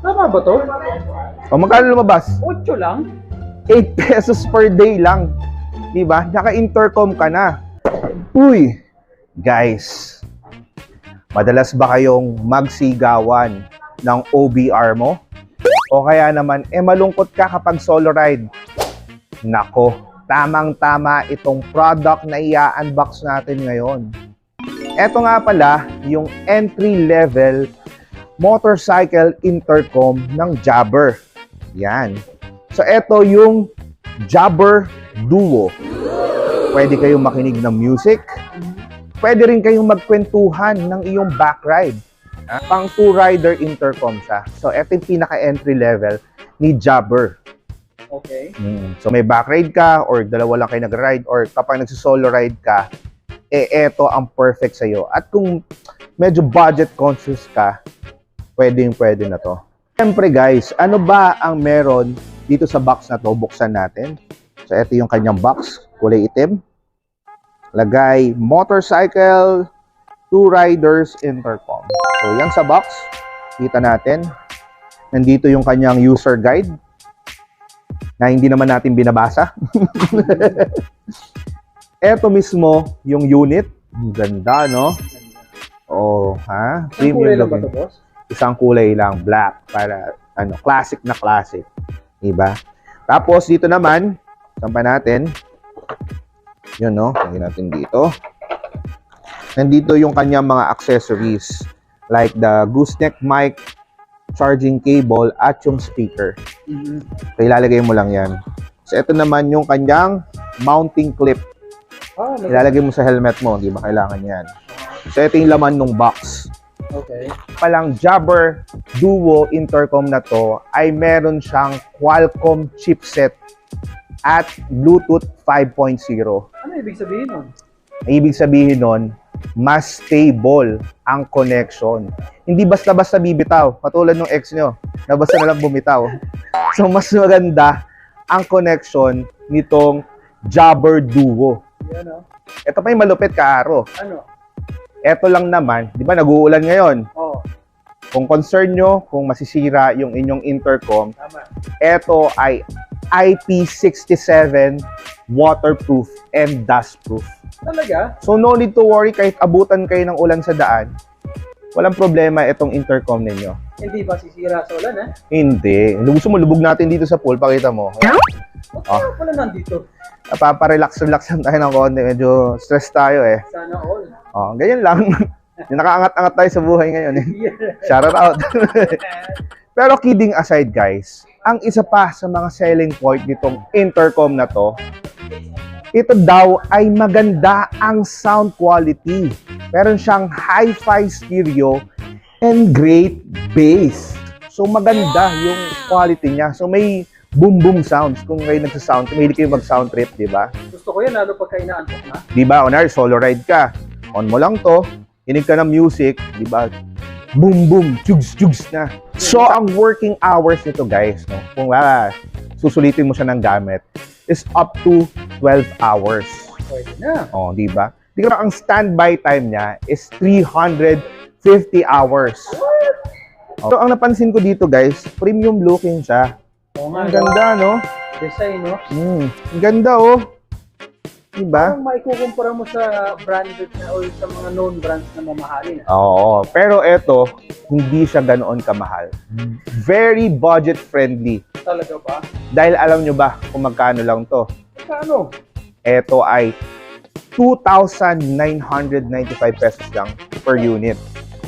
Tama ba to? O magkano lumabas? 8 lang? 8 pesos per day lang. Diba? Naka-intercom ka na. Uy! Guys, madalas ba kayong magsigawan ng OBR mo? O kaya naman, malungkot ka kapag solo ride? Nako, tamang-tama itong product na i-unbox natin ngayon. Ito nga pala, yung entry-level motorcycle intercom ng Jabber. Yan. So, ito yung Jabber Duo. Pwede kayong makinig ng music. Pwede rin kayong magkwentuhan ng iyong backride. Pang two-rider intercom siya. So, ito yung pinaka-entry level ni Jabber. Okay. So, may backride ka or dalawa lang kayo nag-ride or kapag nagsisolo ride ka, ito ang perfect sa'yo. At kung medyo budget conscious ka, pwede na to. Siyempre guys, ano ba ang meron dito sa box na to? Buksan natin. So, ito yung kanyang box. Kulay itim. Lagay, motorcycle, two riders intercom. So, yan sa box. Kita natin. Nandito yung kanyang user guide na hindi naman natin binabasa. Ito mismo yung unit. Ganda, no? Oh, ha? Ang kulay lang ba ito, boss? Isang kulay lang, black, para classic na classic. Diba? Tapos dito naman, sampa natin. Yun, no? Lagyan natin dito. Nandito yung kanyang mga accessories like the gooseneck mic, charging cable, at yung speaker. So, ilalagay mo lang yan. So, ito naman yung kanyang mounting clip. Ilalagay mo sa helmet mo, di ba kailangan yan. So, ito yung laman ng box. Okay. Palang Jabber Duo intercom na to ay meron siyang Qualcomm chipset at Bluetooth 5.0. Ano ibig sabihin nun? Ang ibig sabihin nun, mas stable ang connection. Hindi basta-basta bibitaw, katulad ng ex nyo, na basta na lang bumitaw. So, mas maganda ang connection nitong Jabber Duo. Yan, oh. Ito pa yung malupit, Kaaro. Ano? Ito lang naman, di ba nag-uulan ngayon? Oh, Kung concern nyo, kung masisira yung inyong intercom, tama. ito ay IP67 waterproof and dustproof. Talaga? So no need to worry kahit abutan kayo ng ulan sa daan. Walang problema itong intercom ninyo. Hindi ba sisira sa ulan, eh? Hindi. Gusto mo, lubog natin dito sa pool. Pakita mo. Bakit pala nandito? Napaparelax lang tayo ng konti. Medyo stress tayo eh. Sana all. Ganyan lang. Nakaangat-angat tayo sa buhay ngayon eh. Yeah. Shout out. Pero kidding aside guys, ang isa pa sa mga selling point nitong intercom na to, ito daw ay maganda ang sound quality. Meron siyang hi-fi stereo and great bass. So maganda yung quality niya. So may boom-boom sounds. Kung kayo nagsa-sound, may hindi kayo mag-sound trip, di ba? Gusto ko yan, lalo pagka inaantok na. Di ba? Kunwari, solo ride ka. On mo lang to, hinig ka ng music, di ba? Boom, boom, chugs na. So, ang working hours nito, guys, no? Kung susulitin mo siya ng gamit, is up to 12 hours. Pwede na. Di ba? Di ka ang standby time niya is 350 hours. So, ang napansin ko dito, guys, premium looking siya. Oo nga. Ang ganda, no? Design, no? Ang ganda, oh. Diba? Parang maikukumpara mo sa branded na o sa mga known brands na mamahalin. Oo. Pero eto, hindi siya ganoon kamahal. Very budget friendly. Talaga ba? Dahil alam nyo ba kung magkano lang to? Kano? Eto ay 2,995 pesos lang per unit.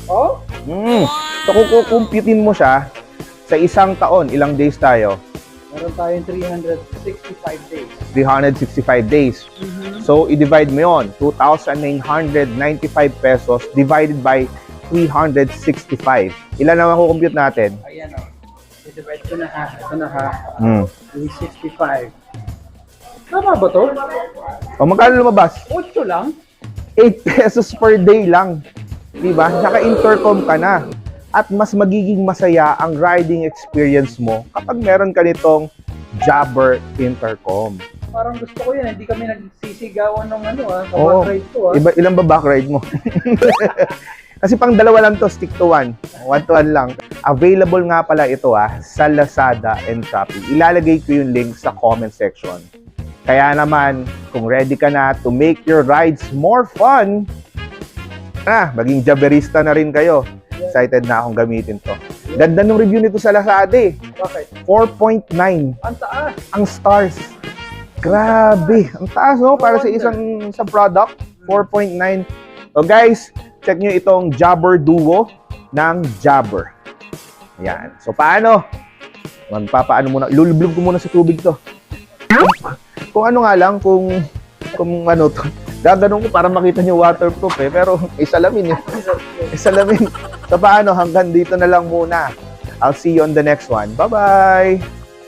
Oh? So kung kukumputin mo siya sa isang taon, ilang days tayo? Meron tayong 365 days. 365 days. So, i-divide mo yun. 2,995 pesos divided by 365. Ilan naman kukompute natin? Ayan, o. I-divide ko na ha. Ito na ha. 365. Tama ba to? O, magkano lumabas? 8 lang? 8 pesos per day lang. Diba? Naka-intercom ka na. At mas magiging masaya ang riding experience mo kapag meron ka nitong Jabber intercom. Parang gusto ko yan. Hindi kami nagsisigawan ng Oo. kaback ride ko Ilan ba back ride mo? Kasi pang dalawa lang to, stick to one. 1 to 1 lang. Available nga pala ito sa Lazada and Shopee. Ilalagay ko yung link sa comment section. Kaya naman, kung ready ka na to make your rides more fun, maging Jaberista na rin kayo. Excited na akong gamitin to. Ganda ng review nito sa Lazada Bakit? 4.9 Ang taas. ang stars. Grabe. Ang taas, no? Para sa sa product. 4.9. So guys, check nyo itong Jabber Duo ng Jabber. Yan. So paano? Magpapaano muna. Lulublog ko muna sa tubig to. Kung ano nga lang, kung ano to. Gaganon ko para makita nyo waterproof pero isalamin Isalamin. So paano? Hanggang dito na lang muna. I'll see you on the next one. Bye-bye!